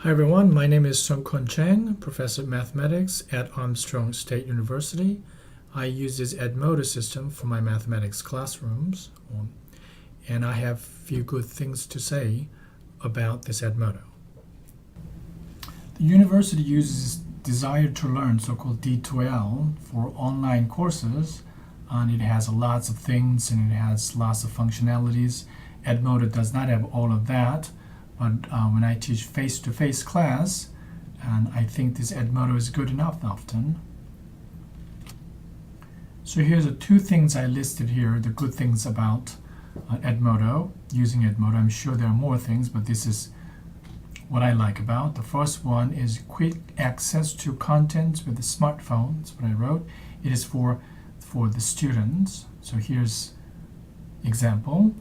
Hi everyone, my name is Sung-Kun Chang, Professor of Mathematics at Armstrong State University. I use this Edmodo system for my mathematics classrooms, and I have a few good things to say about this Edmodo. The university uses Desire to Learn, so-called D2L, for online courses, and it has lots of things and it has lots of functionalities. Edmodo does not have all of that. But when I teach face-to-face class, and I think this Edmodo is good enough often. So here's the two things I listed here, the good things about Edmodo, using Edmodo. I'm sure there are more things, but this is what I like about. The first one is quick access to content with the smartphone. That's what I wrote. It is for the students. So here's example.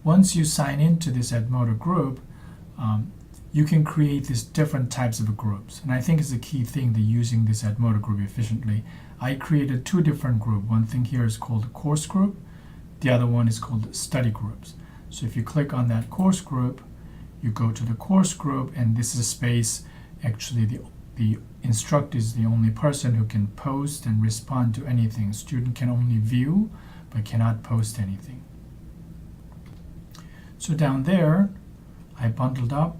Once you sign into this Edmodo group, you can create these different types of groups. And I think it's a key thing that using this Edmodo group efficiently. I created two different groups. One thing here is called course group. The other one is called study groups. So if you click on that course group, you go to the course group, and this is a space. Actually, the instructor is the only person who can post and respond to anything. Student can only view, but cannot post anything. So down there, I bundled up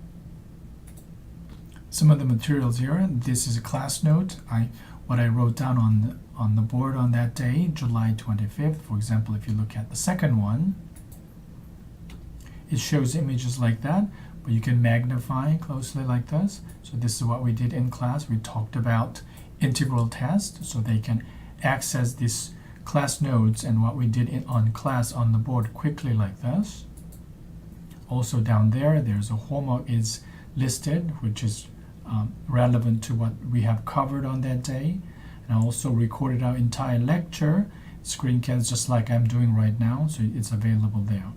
some of the materials here. This is a class note. What I wrote down on the board on that day, July 25th. For example, if you look at the second one, it shows images like that, but you can magnify closely like this. So this is what we did in class. We talked about integral tests, so they can access this class notes and what we did on class on the board quickly like this. Also down there, there's a homework is listed, which is relevant to what we have covered on that day. And I also recorded our entire lecture, screencast just like I'm doing right now, so it's available there.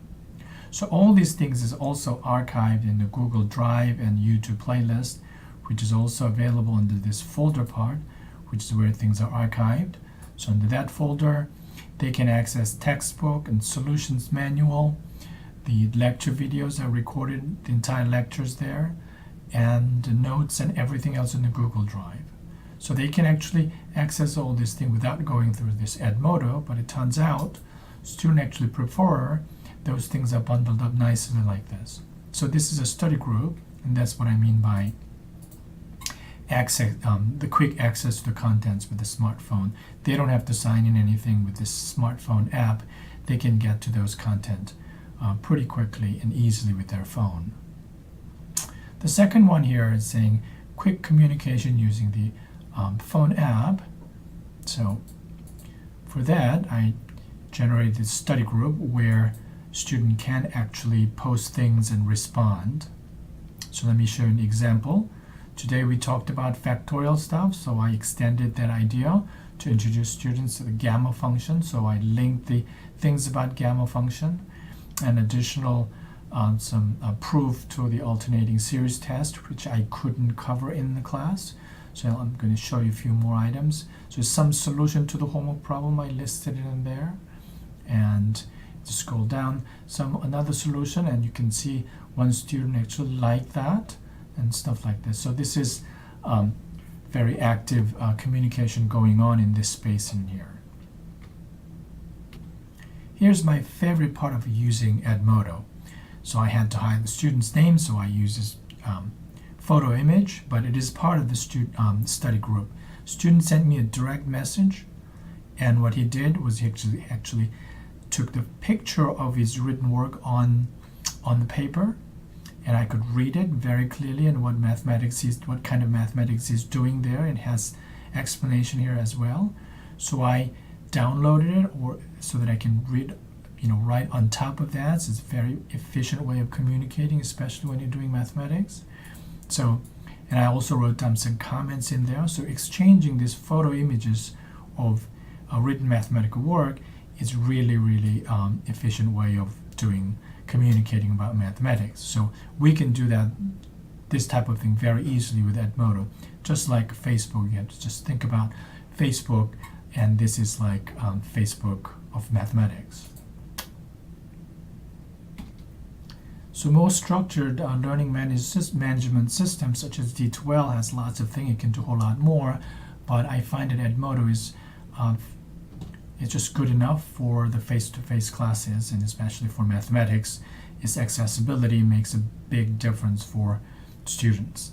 So all these things is also archived in the Google Drive and YouTube playlist, which is also available under this folder part, which is where things are archived. So under that folder, they can access textbook and solutions manual. The lecture videos are recorded, the entire lectures there, and the notes and everything else in the Google Drive. So they can actually access all this thing without going through this Edmodo, but it turns out students actually prefer those things are bundled up nicely like this. So this is a study group, and that's what I mean by access, the quick access to the contents with the smartphone. They don't have to sign in anything with this smartphone app. They can get to those content pretty quickly and easily with their phone. The second one here is saying quick communication using the phone app. So for that, I generated this study group where student can actually post things and respond. So let me show you an example. Today we talked about factorial stuff, so I extended that idea to introduce students to the gamma function. So I linked the things about gamma function and additional some proof to the alternating series test, which I couldn't cover in the class. So I'm going to show you a few more items. So some solution to the homework problem, I listed it in there. And to scroll down, another solution, and you can see one student actually liked that and stuff like this. So this is very active communication going on in this space in here. Here's my favorite part of using Edmodo. So I had to hide the student's name, so I use this photo image, but it is part of the study group. Student sent me a direct message, and what he did was he actually took the picture of his written work on the paper, and I could read it very clearly and what kind of mathematics he's doing there. It has explanation here as well. So I downloaded it so that I can read, right on top of that. So it's a very efficient way of communicating, especially when you're doing mathematics. So, and I also wrote down some comments in there. So exchanging these photo images of written mathematical work is really, really efficient way of communicating about mathematics. So we can do this type of thing very easily with Edmodo, just like Facebook. You have to just think about Facebook, and this is like Facebook of mathematics. So most structured learning management systems such as D12 has lots of things. It can do a whole lot more, but I find that Edmodo is it's just good enough for the face-to-face classes, and especially for mathematics. Its accessibility makes a big difference for students.